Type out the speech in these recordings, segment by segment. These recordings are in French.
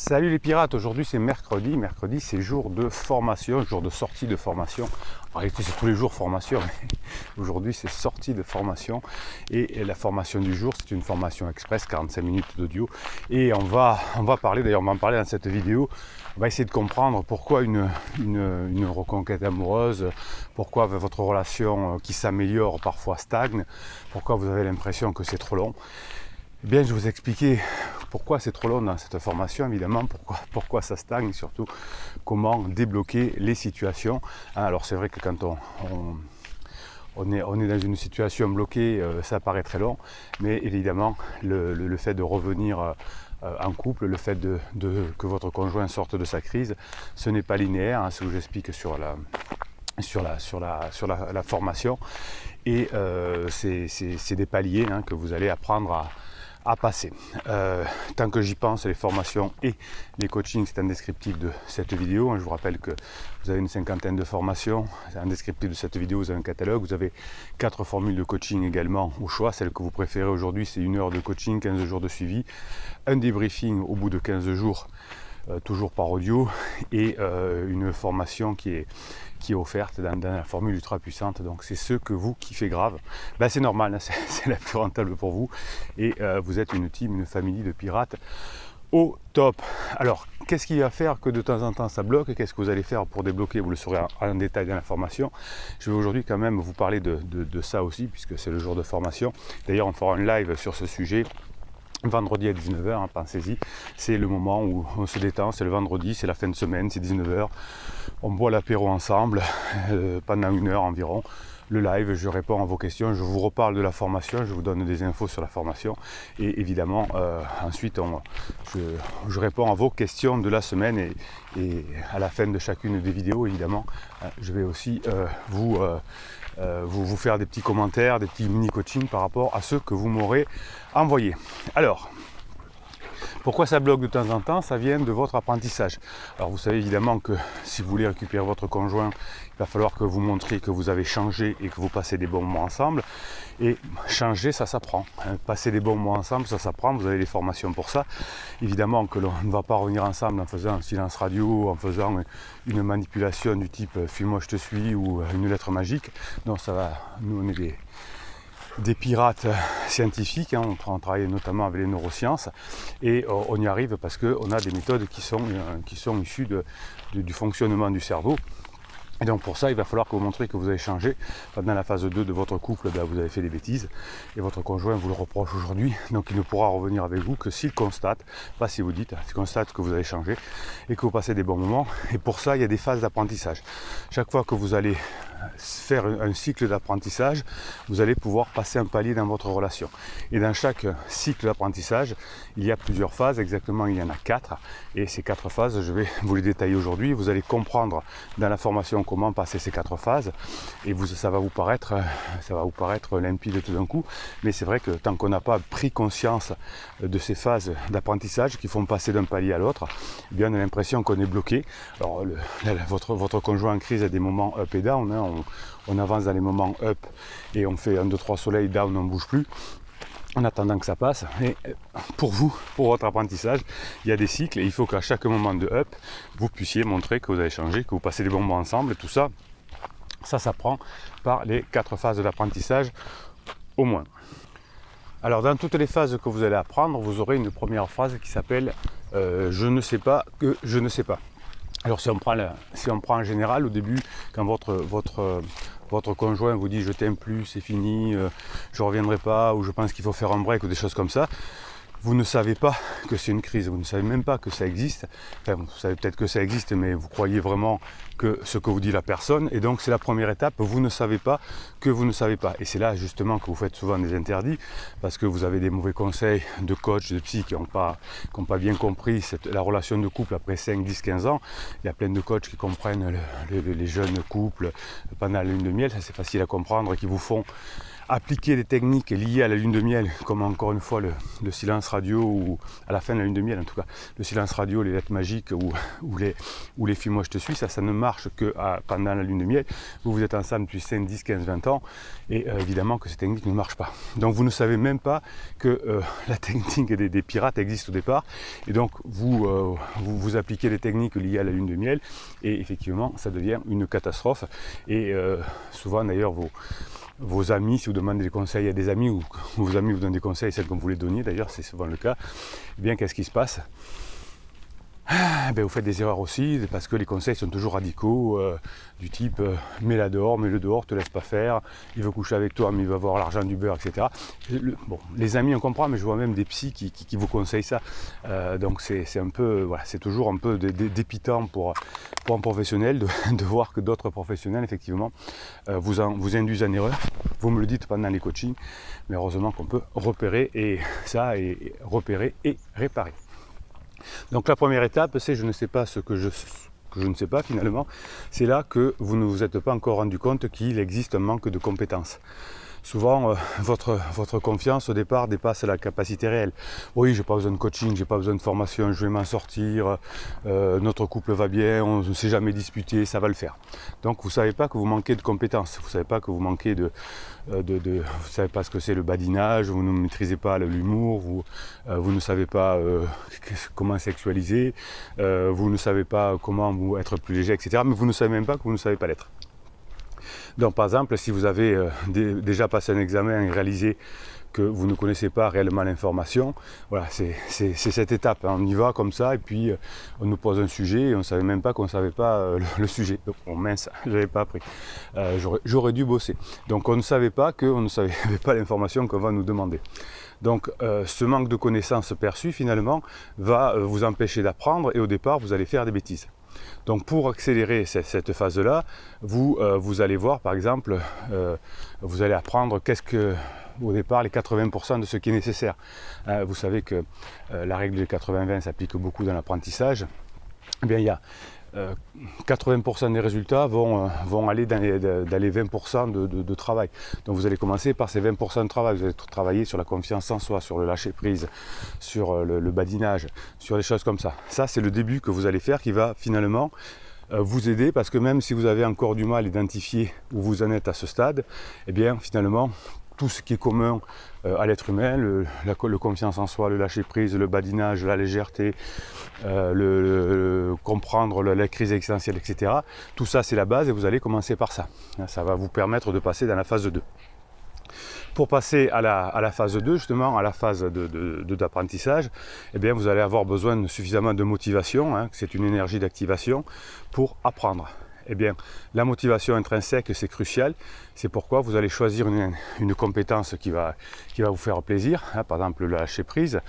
Salut les pirates, aujourd'hui c'est mercredi, c'est jour de formation, jour de sortie de formation. En réalité c'est tous les jours formation, mais aujourd'hui c'est sortie de formation. Et la formation du jour c'est une formation express, 45 minutes d'audio. Et on va parler, d'ailleurs on va en parler dans cette vidéo, on va essayer de comprendre pourquoi une reconquête amoureuse, pourquoi votre relation qui s'améliore parfois stagne, pourquoi vous avez l'impression que c'est trop long. Eh bien, je vais vous expliquer pourquoi c'est trop long dans cette formation, évidemment, pourquoi ça stagne, surtout comment débloquer les situations. Alors c'est vrai que quand on est dans une situation bloquée, ça paraît très long, mais évidemment, le fait de revenir en couple, le fait que votre conjoint sorte de sa crise, ce n'est pas linéaire, c'est ce que j'explique sur la formation. Et c'est des paliers que vous allez apprendre à passer. Tant que j'y pense, les formations et les coachings, c'est un descriptif de cette vidéo. Je vous rappelle que vous avez une cinquantaine de formations. C'est un descriptif de cette vidéo, vous avez un catalogue, vous avez 4 formules de coaching également au choix. Celle que vous préférez aujourd'hui, c'est 1 heure de coaching, 15 jours de suivi, un débriefing au bout de 15 jours, toujours par audio, et une formation qui est offerte dans la formule ultra puissante. Donc c'est ce que vous kiffez grave, c'est normal, c'est la plus rentable pour vous, et vous êtes une team, une famille de pirates au top. Alors qu'est-ce qui va faire que de temps en temps ça bloque, qu'est-ce que vous allez faire pour débloquer? Vous le saurez en détail dans la formation. Je vais aujourd'hui quand même vous parler de ça aussi, puisque c'est le jour de formation. D'ailleurs on fera un live sur ce sujet vendredi à 19h, pensez-y, c'est le moment où on se détend, c'est le vendredi, c'est la fin de semaine, c'est 19h, on boit l'apéro ensemble pendant 1 heure environ. Le live, je réponds à vos questions, je vous reparle de la formation, je vous donne des infos sur la formation, et évidemment ensuite je réponds à vos questions de la semaine, et à la fin de chacune des vidéos, évidemment, je vais aussi vous faire des petits commentaires, des petits mini coachings par rapport à ceux que vous m'aurez envoyés. Alors, pourquoi ça bloque de temps en temps? Ça vient de votre apprentissage. Alors vous savez évidemment que si vous voulez récupérer votre conjoint, il va falloir que vous montriez que vous avez changé et que vous passez des bons moments ensemble. Et changer, ça s'apprend. Passer des bons moments ensemble, ça s'apprend. Vous avez les formations pour ça. Évidemment que l'on ne va pas revenir ensemble en faisant un silence radio, en faisant une manipulation du type « fuis-moi, je te suis » ou une lettre magique. Non, ça va. Nous, on est des pirates scientifiques, on travaille notamment avec les neurosciences, et on y arrive parce qu'on a des méthodes qui sont issues du fonctionnement du cerveau. Et donc pour ça, il va falloir que vous montrez que vous avez changé. Pendant la phase 2 de votre couple, vous avez fait des bêtises, et votre conjoint vous le reproche aujourd'hui, donc il ne pourra revenir avec vous que s'il constate, pas si vous dites, s'il constate que vous avez changé et que vous passez des bons moments. Et pour ça, il y a des phases d'apprentissage. Chaque fois que vous allez faire un cycle d'apprentissage, vous allez pouvoir passer un palier dans votre relation. Et dans chaque cycle d'apprentissage, il y a plusieurs phases, exactement il y en a 4, et ces 4 phases, je vais vous les détailler aujourd'hui. Vous allez comprendre dans la formation comment passer ces 4 phases, et ça va vous paraître limpide tout d'un coup, mais c'est vrai que tant qu'on n'a pas pris conscience de ces phases d'apprentissage qui font passer d'un palier à l'autre, eh bien on a l'impression qu'on est bloqué. Alors votre conjoint en crise a des moments up et down, on avance dans les moments up et on fait 1, 2, 3 soleil, down, on ne bouge plus en attendant que ça passe. Et pour vous, pour votre apprentissage, il y a des cycles, et il faut qu'à chaque moment de up, vous puissiez montrer que vous avez changé, que vous passez des bons moments ensemble, et tout ça, ça s'apprend par les 4 phases d'apprentissage au moins. Alors dans toutes les phases que vous allez apprendre, vous aurez une première phrase qui s'appelle je ne sais pas que je ne sais pas. Alors si on prend en général, au début, quand votre conjoint vous dit je t'aime plus, c'est fini, je reviendrai pas, ou je pense qu'il faut faire un break, ou des choses comme ça, vous ne savez pas que c'est une crise, vous ne savez même pas que ça existe. Enfin, vous savez peut-être que ça existe, mais vous croyez vraiment que ce que vous dit la personne, et donc c'est la première étape, vous ne savez pas que vous ne savez pas. Et c'est là justement que vous faites souvent des interdits, parce que vous avez des mauvais conseils de coach, de psy qui n'ont pas bien compris la relation de couple après 5, 10, 15 ans. Il y a plein de coachs qui comprennent les jeunes couples pendant la lune de miel, ça c'est facile à comprendre, qui vous font appliquer des techniques liées à la lune de miel, comme encore une fois le silence radio, ou à la fin de la lune de miel en tout cas, le silence radio, les lettres magiques ou les films Moi je te suis, ça ne marche que pendant la lune de miel. Vous êtes ensemble depuis 5, 10, 15, 20 ans et évidemment que ces techniques ne marchent pas. Donc vous ne savez même pas que la technique des pirates existe au départ, et donc vous appliquez des techniques liées à la lune de miel et effectivement ça devient une catastrophe. Et souvent d'ailleurs vos amis, si vous demandez des conseils à des amis, ou vos amis vous donnent des conseils, c'est comme vous les donniez d'ailleurs, c'est souvent le cas, eh bien qu'est-ce qui se passe? Vous faites des erreurs aussi, parce que les conseils sont toujours radicaux, du type mets-la dehors, mets-le dehors, te laisse pas faire, il veut coucher avec toi mais il va avoir l'argent du beurre, etc. Bon, les amis on comprend, mais je vois même des psys qui vous conseillent ça, donc c'est un peu, voilà, c'est toujours un peu dépitant pour un professionnel de voir que d'autres professionnels effectivement vous induisent en erreur. Vous me le dites pendant les coachings, mais heureusement qu'on peut repérer et repérer et réparer. Donc la première étape, c'est je ne sais pas ce que je ne sais pas finalement. C'est là que vous ne vous êtes pas encore rendu compte qu'il existe un manque de compétences. Souvent, votre confiance au départ dépasse la capacité réelle. Oui, j'ai pas besoin de coaching, j'ai pas besoin de formation, je vais m'en sortir, notre couple va bien, on ne s'est jamais disputé, ça va le faire. Donc vous ne savez pas que vous manquez de compétences, vous ne savez pas que vous manquez vous savez pas ce que c'est le badinage, vous ne maîtrisez pas l'humour, vous ne savez pas comment sexualiser, vous ne savez pas comment vous être plus léger, etc. Mais vous ne savez même pas que vous ne savez pas l'être. Donc par exemple, si vous avez déjà passé un examen et réalisé que vous ne connaissez pas réellement l'information, voilà, c'est cette étape. On y va comme ça et puis on nous pose un sujet et on ne savait même pas qu'on ne savait pas le sujet. Donc oh mince, je n'avais pas appris. J'aurais dû bosser. Donc on ne savait pas qu'on ne savait pas l'information qu'on va nous demander. Donc ce manque de connaissances perçues finalement va vous empêcher d'apprendre et au départ vous allez faire des bêtises. Donc pour accélérer cette phase-là, vous allez voir par exemple, vous allez apprendre au départ les 80% de ce qui est nécessaire. Vous savez que la règle des 80-20 s'applique beaucoup dans l'apprentissage. Eh bien il y a 80% des résultats vont aller dans les 20% de travail. Donc vous allez commencer par ces 20% de travail, vous allez travailler sur la confiance en soi, sur le lâcher prise, sur le badinage, sur des choses comme ça. Ça c'est le début que vous allez faire qui va finalement vous aider, parce que même si vous avez encore du mal à identifier où vous en êtes à ce stade, eh bien finalement tout ce qui est commun à l'être humain, le confiance en soi, le lâcher prise, le badinage, la légèreté, comprendre la crise existentielle, etc. Tout ça c'est la base et vous allez commencer par ça. Ça va vous permettre de passer dans la phase 2. Pour passer à la phase 2, justement, à la phase d'apprentissage, eh bien, vous allez avoir besoin de suffisamment de motivation, c'est une énergie d'activation, pour apprendre. Eh bien, la motivation intrinsèque, c'est crucial. C'est pourquoi vous allez choisir une compétence qui va vous faire plaisir, par exemple le lâcher prise,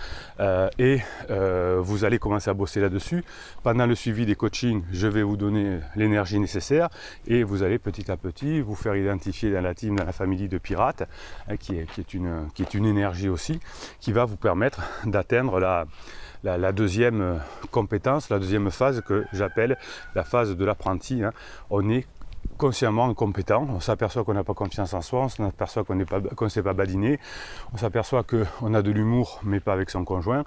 et vous allez commencer à bosser là-dessus. Pendant le suivi des coachings, je vais vous donner l'énergie nécessaire et vous allez petit à petit vous faire identifier dans la team, dans la famille de pirates, qui est une énergie aussi, qui va vous permettre d'atteindre la deuxième compétence, la deuxième phase que j'appelle la phase de l'apprenti. On est consciemment incompétent, on s'aperçoit qu'on n'a pas confiance en soi, on s'aperçoit qu'on ne sait pas badiner, on s'aperçoit qu'on a de l'humour mais pas avec son conjoint.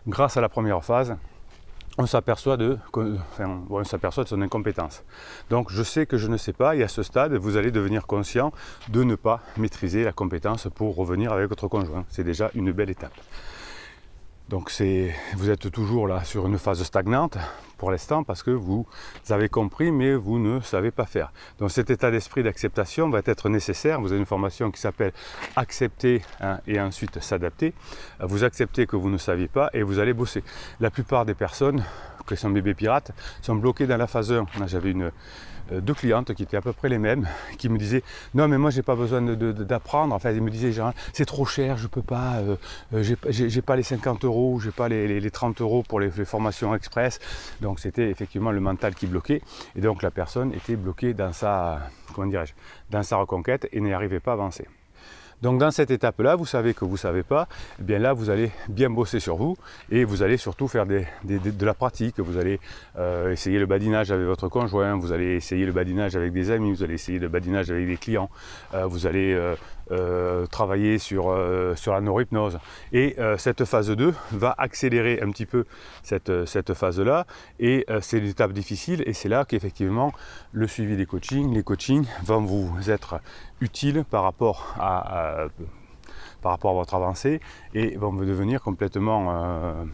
Grâce à la première phase, on s'aperçoit de son incompétence. Donc je sais que je ne sais pas, et à ce stade, vous allez devenir conscient de ne pas maîtriser la compétence pour revenir avec votre conjoint. C'est déjà une belle étape. Donc vous êtes toujours là sur une phase stagnante pour l'instant parce que vous avez compris mais vous ne savez pas faire. Donc cet état d'esprit d'acceptation va être nécessaire. Vous avez une formation qui s'appelle accepter et ensuite s'adapter. Vous acceptez que vous ne saviez pas et vous allez bosser. La plupart des personnes qui sont bébés pirates sont bloquées dans la phase 1. J'avais deux clientes qui étaient à peu près les mêmes, qui me disaient non mais moi j'ai pas besoin d'apprendre, enfin ils me disaient genre c'est trop cher, je peux pas, j'ai pas les 50 €, j'ai pas les 30 € pour les formations express. Donc c'était effectivement le mental qui bloquait et donc la personne était bloquée dans sa reconquête et n'y arrivait pas à avancer. Donc dans cette étape-là, vous savez que vous ne savez pas, eh bien là vous allez bien bosser sur vous et vous allez surtout faire de la pratique. Vous allez essayer le badinage avec votre conjoint, vous allez essayer le badinage avec des amis, vous allez essayer le badinage avec des clients, vous allez travailler sur la neurohypnose. Et cette phase 2 va accélérer un petit peu cette phase-là, et c'est l'étape difficile, et c'est là qu'effectivement le suivi des coachings, les coachings vont vous être utiles par rapport à votre avancée, et vont devenir complètement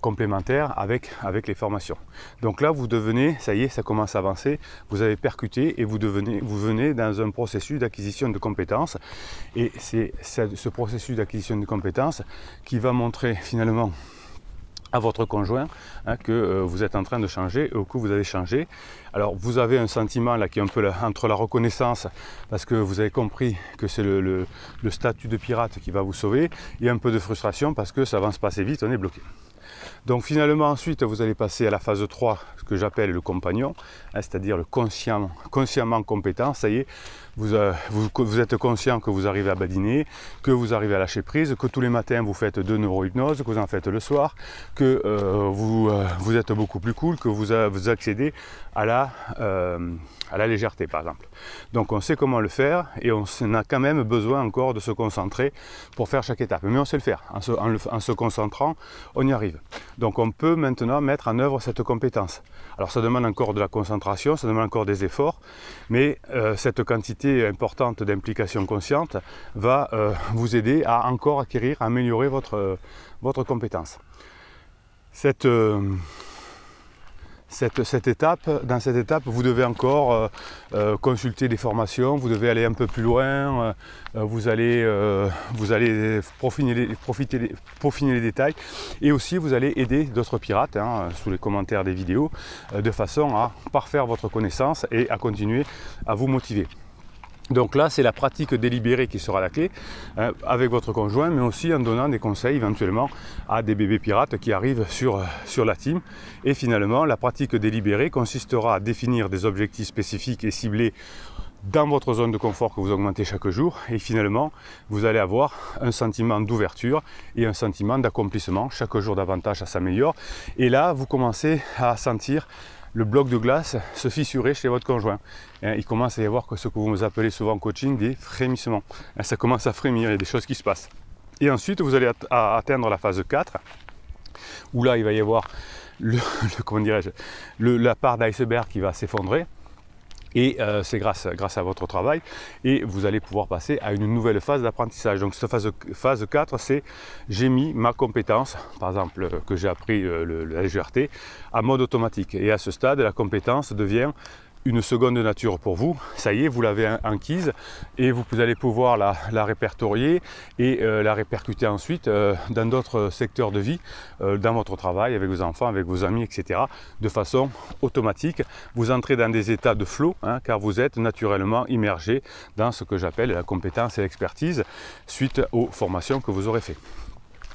complémentaires avec les formations. Donc là, vous devenez, ça y est, ça commence à avancer, vous avez percuté et vous venez dans un processus d'acquisition de compétences, et c'est ce processus d'acquisition de compétences qui va montrer finalement à votre conjoint que vous êtes en train de changer, ou que vous avez changé. Alors vous avez un sentiment là qui est un peu entre la reconnaissance, parce que vous avez compris que c'est le statut de pirate qui va vous sauver, et un peu de frustration parce que ça avance pas assez vite, on est bloqué. Donc finalement ensuite vous allez passer à la phase 3, ce que j'appelle le compagnon, c'est-à-dire le consciemment compétent. Ça y est, vous êtes conscient que vous arrivez à badiner, que vous arrivez à lâcher prise, que tous les matins vous faites de neurohypnose, que vous en faites le soir, que vous êtes beaucoup plus cool, que vous accédez à la légèreté par exemple. Donc on sait comment le faire, et on a quand même besoin encore de se concentrer pour faire chaque étape. Mais on sait le faire, en se concentrant, on y arrive. Donc on peut maintenant mettre en œuvre cette compétence. Alors ça demande encore de la concentration, ça demande encore des efforts, mais cette quantité importante d'implication consciente va vous aider à encore acquérir, à améliorer votre compétence. Dans cette étape, vous devez encore consulter des formations, vous devez aller un peu plus loin, vous allez peaufiner les détails, et aussi vous allez aider d'autres pirates sous les commentaires des vidéos, de façon à parfaire votre connaissance et à continuer à vous motiver. Donc là, c'est la pratique délibérée qui sera la clé, avec votre conjoint, mais aussi en donnant des conseils éventuellement à des bébés pirates qui arrivent sur la team. Et finalement, la pratique délibérée consistera à définir des objectifs spécifiques et ciblés dans votre zone de confort que vous augmentez chaque jour, et finalement vous allez avoir un sentiment d'ouverture et un sentiment d'accomplissement. Chaque jour davantage ça s'améliore, et là vous commencez à sentir le bloc de glace se fissurer chez votre conjoint. Il commence à y avoir ce que vous appelez souvent en coaching des frémissements. Ça commence à frémir, il y a des choses qui se passent. Et ensuite vous allez atteindre la phase 4, où là il va y avoir la part d'iceberg qui va s'effondrer. Et c'est grâce à votre travail, et vous allez pouvoir passer à une nouvelle phase d'apprentissage. Donc cette phase 4, c'est j'ai mis ma compétence, par exemple que j'ai appris la légèreté, en mode automatique. Et à ce stade, la compétence devient une seconde nature pour vous. Ça y est, vous l'avez acquise, et vous allez pouvoir la répertorier et la répercuter ensuite dans d'autres secteurs de vie, dans votre travail, avec vos enfants, avec vos amis, etc. de façon automatique. Vous entrez dans des états de flow, car vous êtes naturellement immergé dans ce que j'appelle la compétence et l'expertise suite aux formations que vous aurez faites.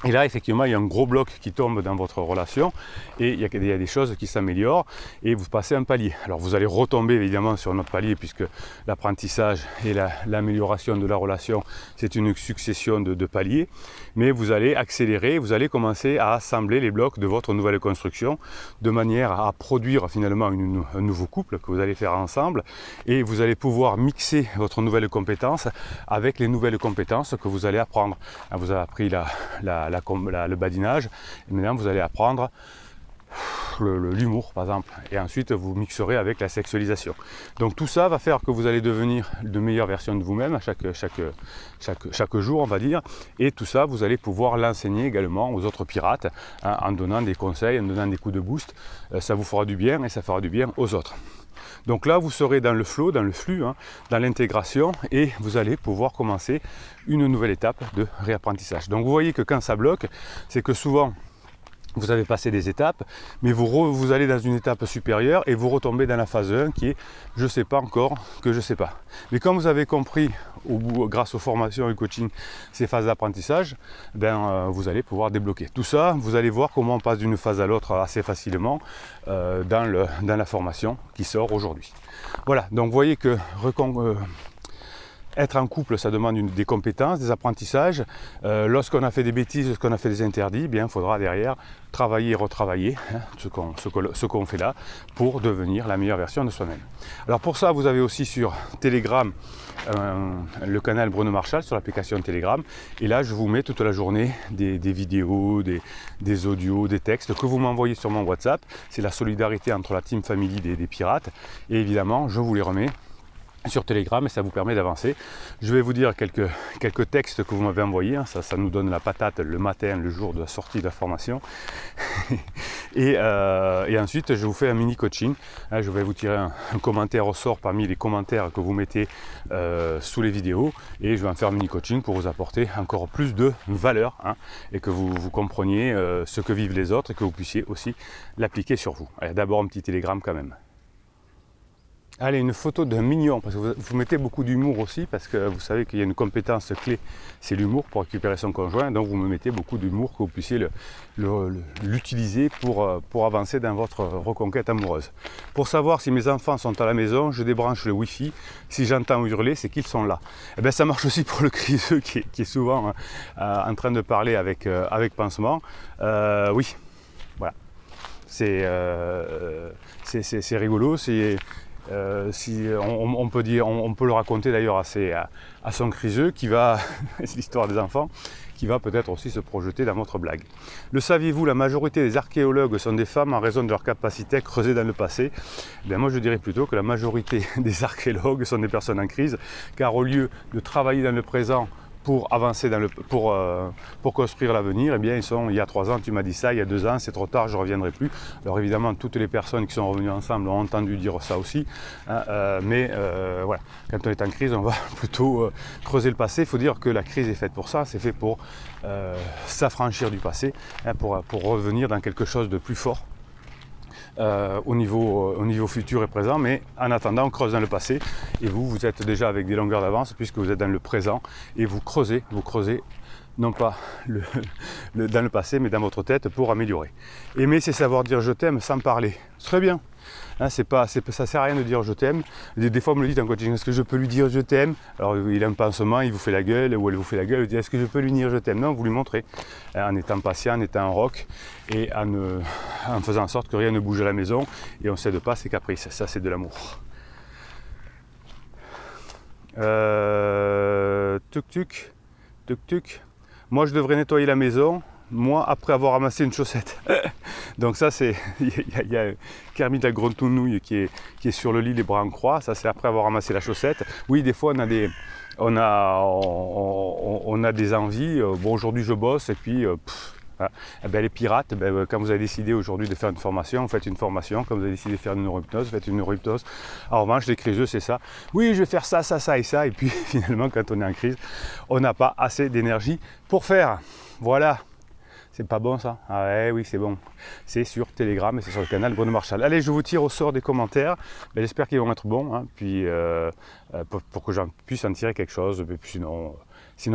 Et là, effectivement, il y a un gros bloc qui tombe dans votre relation, et il y a des choses qui s'améliorent, et vous passez un palier. Alors vous allez retomber évidemment sur notre palier, puisque l'apprentissage et l'amélioration de la relation, c'est une succession de paliers, mais vous allez accélérer, vous allez commencer à assembler les blocs de votre nouvelle construction, de manière à produire finalement un nouveau couple que vous allez faire ensemble, et vous allez pouvoir mixer votre nouvelle compétence avec les nouvelles compétences que vous allez apprendre. Vous avez appris le badinage, et maintenant vous allez apprendre l'humour par exemple, et ensuite vous mixerez avec la sexualisation. Donc tout ça va faire que vous allez devenir de meilleures versions de vous-même à chaque jour, on va dire, et tout ça vous allez pouvoir l'enseigner également aux autres pirates, en donnant des conseils, en donnant des coups de boost. Ça vous fera du bien, et ça fera du bien aux autres. Donc là, vous serez dans le flow, dans le flux, dans l'intégration, et vous allez pouvoir commencer une nouvelle étape de réapprentissage. Donc vous voyez que quand ça bloque, c'est que souvent vous avez passé des étapes, mais vous allez dans une étape supérieure et vous retombez dans la phase 1 qui est « je ne sais pas encore que je ne sais pas ». Mais comme vous avez compris, grâce aux formations et au coaching, ces phases d'apprentissage, vous allez pouvoir débloquer. Tout ça, vous allez voir comment on passe d'une phase à l'autre assez facilement dans la formation qui sort aujourd'hui. Voilà, donc vous voyez que Être en couple, ça demande des compétences, des apprentissages. Lorsqu'on a fait des bêtises, lorsqu'on a fait des interdits, eh bien, il faudra derrière travailler et retravailler hein, ce qu'on fait là pour devenir la meilleure version de soi-même. Alors pour ça, vous avez aussi sur Telegram le canal Bruno Marchal sur l'application Telegram. Et là, je vous mets toute la journée des vidéos, des audios, des textes que vous m'envoyez sur mon WhatsApp. C'est la solidarité entre la team family des pirates. Et évidemment, je vous les remets sur Telegram et ça vous permet d'avancer. Je vais vous dire quelques textes que vous m'avez envoyés, hein. Ça nous donne la patate le matin, le jour de la sortie de la formation. et ensuite, je vous fais un mini coaching. Hein, je vais vous tirer un commentaire au sort parmi les commentaires que vous mettez sous les vidéos et je vais en faire un mini coaching pour vous apporter encore plus de valeur hein, et que vous compreniez ce que vivent les autres et que vous puissiez aussi l'appliquer sur vous. D'abord un petit Telegram quand même. Allez, une photo d'un mignon, parce que vous mettez beaucoup d'humour aussi, parce que vous savez qu'il y a une compétence clé, c'est l'humour pour récupérer son conjoint, donc vous me mettez beaucoup d'humour que vous puissiez l'utiliser pour avancer dans votre reconquête amoureuse. Pour savoir si mes enfants sont à la maison, je débranche le Wi-Fi, si j'entends hurler, c'est qu'ils sont là. Et bien ça marche aussi pour le criseux qui est souvent en train de parler avec pansement. Oui, voilà, c'est rigolo, si on peut dire, on peut le raconter d'ailleurs à son criseux qui va, c'est l'histoire des enfants, qui va peut-être aussi se projeter dans votre blague. Le saviez-vous, la majorité des archéologues sont des femmes en raison de leur capacité à creuser dans le passé. Eh bien, moi je dirais plutôt que la majorité des archéologues sont des personnes en crise, car au lieu de travailler dans le présent pour avancer pour construire l'avenir, eh bien il y a 3 ans tu m'as dit ça, il y a 2 ans c'est trop tard, je ne reviendrai plus. Alors évidemment toutes les personnes qui sont revenues ensemble ont entendu dire ça aussi, hein, mais voilà, quand on est en crise on va plutôt creuser le passé. Il faut dire que la crise est faite pour ça, c'est fait pour s'affranchir du passé, hein, pour revenir dans quelque chose de plus fort. Au niveau futur et présent, mais en attendant on creuse dans le passé et vous êtes déjà avec des longueurs d'avance puisque vous êtes dans le présent et vous creusez non pas dans le passé mais dans votre tête pour améliorer. Aimer c'est savoir dire je t'aime sans parler, très bien. Hein, ça sert à rien de dire je t'aime. Des fois on me le dit en coaching, est-ce que je peux lui dire je t'aime? Alors il a un pansement, il vous fait la gueule ou elle vous fait la gueule, il dit est-ce que je peux lui dire je t'aime? Non, vous lui montrez en étant patient, en étant en rock et en faisant en sorte que rien ne bouge à la maison et on ne cède pas ses caprices. Ça c'est de l'amour. Tuk tuk. Moi je devrais nettoyer la maison. Moi, après avoir ramassé une chaussette. Donc ça, c'est, il y a Kermit la Grenouille qui est sur le lit, les bras en croix. Ça, c'est après avoir ramassé la chaussette. Oui, des fois, on a des envies. Bon, aujourd'hui, je bosse et puis... voilà. Eh bien, les pirates, quand vous avez décidé aujourd'hui de faire une formation, vous faites une formation. Quand vous avez décidé de faire une neurohypnose, vous faites une neurohypnose. En revanche, les criseux, c'est ça. Oui, je vais faire ça, ça, ça et ça. Et puis, finalement, quand on est en crise, on n'a pas assez d'énergie pour faire. Voilà. C'est pas bon ça? Ah ouais, oui, c'est bon. C'est sur Telegram et c'est sur le canal Bruno Marchal. Allez, je vous tire au sort des commentaires. J'espère qu'ils vont être bons, hein, puis, pour que j'en puisse en tirer quelque chose. Et puis sinon,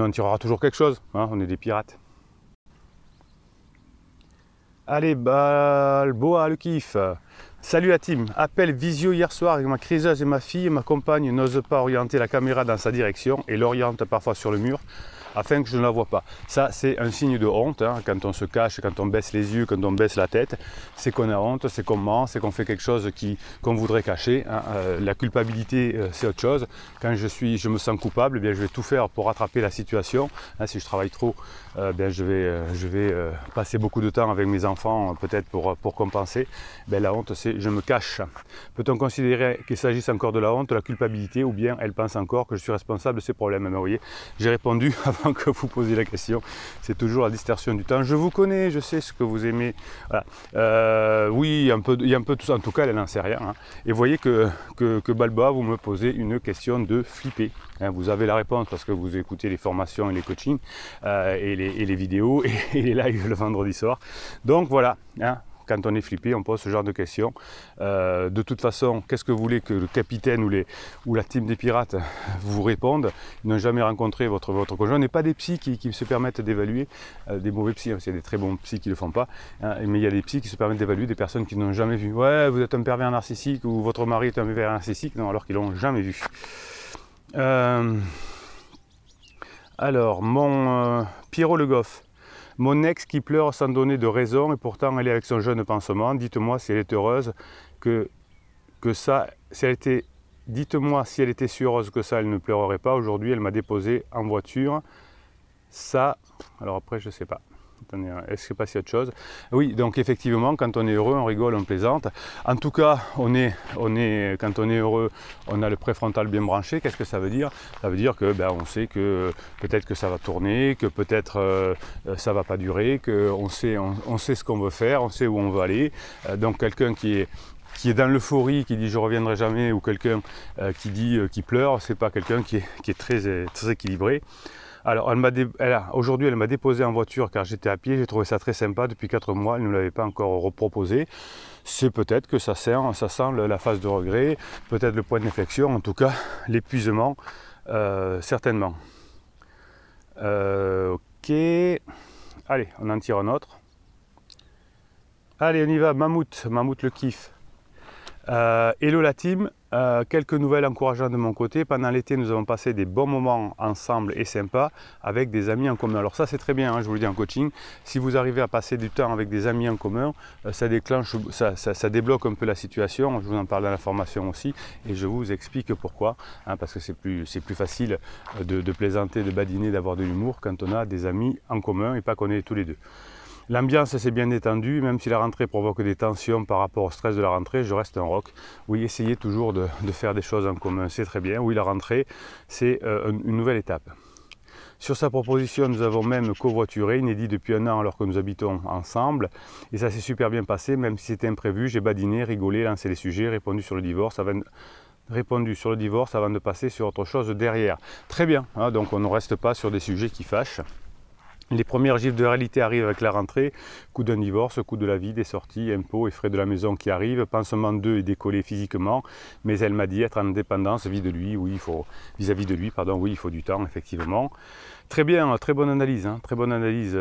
on tirera toujours quelque chose. Hein, on est des pirates. Allez, Balboa, le kiff. Salut la team. Appel visio hier soir avec ma criseuse et ma fille. Ma compagne n'ose pas orienter la caméra dans sa direction et l'oriente parfois sur le mur afin que je ne la vois pas. Ça, c'est un signe de honte, hein, quand on se cache, quand on baisse les yeux, quand on baisse la tête, c'est qu'on a honte, c'est qu'on ment, c'est qu'on fait quelque chose qu'on voudrait cacher. Hein. La culpabilité, c'est autre chose. Quand je me sens coupable, eh bien, je vais tout faire pour rattraper la situation. Hein, si je travaille trop, bien, je vais passer beaucoup de temps avec mes enfants, peut-être pour compenser. Bien, la honte, c'est je me cache. Peut-on considérer qu'il s'agisse encore de la honte, de la culpabilité, ou bien elle pense encore que je suis responsable de ces problèmes? Mais vous voyez, j'ai répondu avant que vous posiez la question. C'est toujours la distorsion du temps. Je vous connais, je sais ce que vous aimez. Voilà. Oui, il y a un peu tout ça. En tout cas, elle n'en sait rien. Hein. Et vous voyez que Balboa, vous me posez une question de flipper. Hein, vous avez la réponse parce que vous écoutez les formations et les coachings et les vidéos et les lives le vendredi soir. Donc voilà. Hein. Quand on est flippé, on pose ce genre de questions. De toute façon, qu'est-ce que vous voulez que le capitaine ou la team des pirates vous répondent? Ils n'ont jamais rencontré votre conjoint. On n'est pas des psys qui se permettent d'évaluer, des mauvais psys, c'est des très bons psys qui ne le font pas, hein, mais il y a des psys qui se permettent d'évaluer des personnes qui n'ont jamais vu. Ouais, vous êtes un pervers narcissique ou votre mari est un pervers narcissique, non, alors qu'ils ne l'ont jamais vu. Alors, mon Pierrot Le Goff. Mon ex qui pleure sans donner de raison et pourtant elle est avec son jeune pansement. Dites-moi si elle est heureuse que ça, si elle était, dites-moi si elle était si heureuse que ça, elle ne pleurerait pas. Aujourd'hui, elle m'a déposé en voiture. Ça, alors après, je ne sais pas. Attendez, est-ce que je ne sais pas s'il y a autre chose? Oui, donc effectivement, quand on est heureux, on rigole, on plaisante. En tout cas, quand on est heureux, on a le préfrontal bien branché. Qu'est-ce que ça veut dire? Ça veut dire que on sait que peut-être que ça va tourner, que peut-être ça ne va pas durer, qu'on sait, on sait ce qu'on veut faire, on sait où on veut aller. Donc quelqu'un qui est dans l'euphorie, qui dit je reviendrai jamais, ou quelqu'un qui dit qui pleure, c'est pas quelqu'un qui est très équilibré. Alors aujourd'hui elle m'a déposé en voiture car j'étais à pied, j'ai trouvé ça très sympa, depuis 4 mois elle ne me l'avait pas encore reproposé. C'est peut-être que ça sent la phase de regret, peut-être le point d'inflexion, en tout cas l'épuisement, certainement. Ok, allez on en tire un autre. Allez on y va, Mammouth le kiff. Hello la team, quelques nouvelles encourageantes de mon côté. Pendant l'été, nous avons passé des bons moments ensemble et sympas avec des amis en commun. Alors ça c'est très bien, hein, je vous le dis en coaching, si vous arrivez à passer du temps avec des amis en commun, ça débloque un peu la situation. Je vous en parle dans la formation aussi et je vous explique pourquoi, hein, parce que c'est plus facile de plaisanter, de badiner, d'avoir de l'humour quand on a des amis en commun et pas qu'on est tous les deux. L'ambiance s'est bien détendue, même si la rentrée provoque des tensions par rapport au stress de la rentrée, je reste un rock. Oui, essayez toujours de faire des choses en commun, c'est très bien. Oui, la rentrée, c'est une nouvelle étape. Sur sa proposition, nous avons même covoituré, inédit depuis 1 an alors que nous habitons ensemble. Et ça s'est super bien passé, même si c'était imprévu. J'ai badiné, rigolé, lancé les sujets, répondu sur le divorce avant de passer sur autre chose derrière. Très bien, hein, donc on ne reste pas sur des sujets qui fâchent. Les premières gifles de réalité arrivent avec la rentrée, coût d'un divorce, coût de la vie, des sorties, impôts et frais de la maison qui arrivent, pansement d'eux et décollé physiquement, mais elle m'a dit être en indépendance vis-à-vis de lui, oui, il faut du temps, effectivement. Très bien, très bonne analyse, hein, très bonne analyse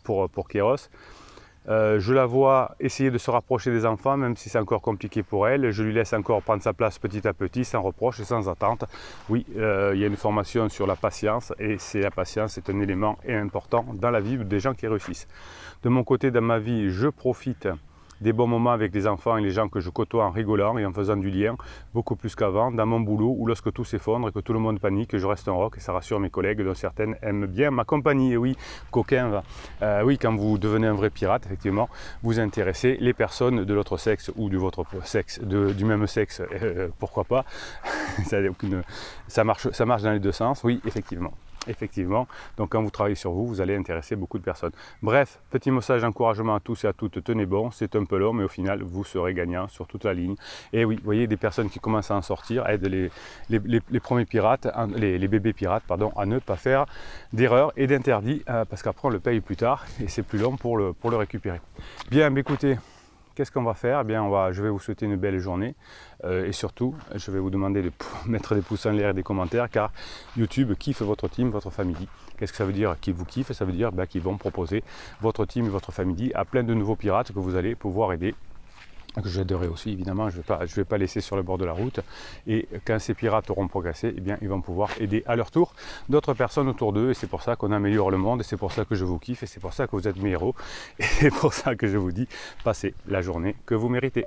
pour Kéros. Je la vois essayer de se rapprocher des enfants, même si c'est encore compliqué pour elle. Je lui laisse encore prendre sa place petit à petit, sans reproche et sans attente. Oui, il y a une formation sur la patience et la patience est un élément important dans la vie des gens qui réussissent. De mon côté, dans ma vie, je profite des bons moments avec les enfants et les gens que je côtoie en rigolant et en faisant du lien, beaucoup plus qu'avant, dans mon boulot où lorsque tout s'effondre et que tout le monde panique, je reste un rock et ça rassure mes collègues dont certaines aiment bien ma compagnie. Et oui, coquin, oui, quand vous devenez un vrai pirate, effectivement, vous intéressez les personnes de l'autre sexe ou de votre sexe, du même sexe, pourquoi pas, ça marche dans les deux sens, oui, effectivement. Donc quand vous travaillez sur vous, vous allez intéresser beaucoup de personnes. Bref, petit message d'encouragement à tous et à toutes, tenez bon, c'est un peu long, mais au final, vous serez gagnant sur toute la ligne. Et oui, vous voyez des personnes qui commencent à en sortir, aident les premiers pirates, les bébés pirates, pardon, à ne pas faire d'erreurs et d'interdits, parce qu'après on le paye plus tard et c'est plus long pour le récupérer. Bien, écoutez, qu'est-ce qu'on va faire? Eh bien, je vais vous souhaiter une belle journée et surtout, je vais vous demander de mettre des pouces en l'air et des commentaires car YouTube kiffe votre team, votre famille. Qu'est-ce que ça veut dire qu'ils vous kiffent? Ça veut dire qu'ils vont proposer votre team et votre famille à plein de nouveaux pirates que vous allez pouvoir aider. Que j'aiderai aussi évidemment, je ne vais pas laisser sur le bord de la route et quand ces pirates auront progressé, eh bien, ils vont pouvoir aider à leur tour d'autres personnes autour d'eux et c'est pour ça qu'on améliore le monde et c'est pour ça que je vous kiffe et c'est pour ça que vous êtes mes héros et c'est pour ça que je vous dis passez la journée que vous méritez.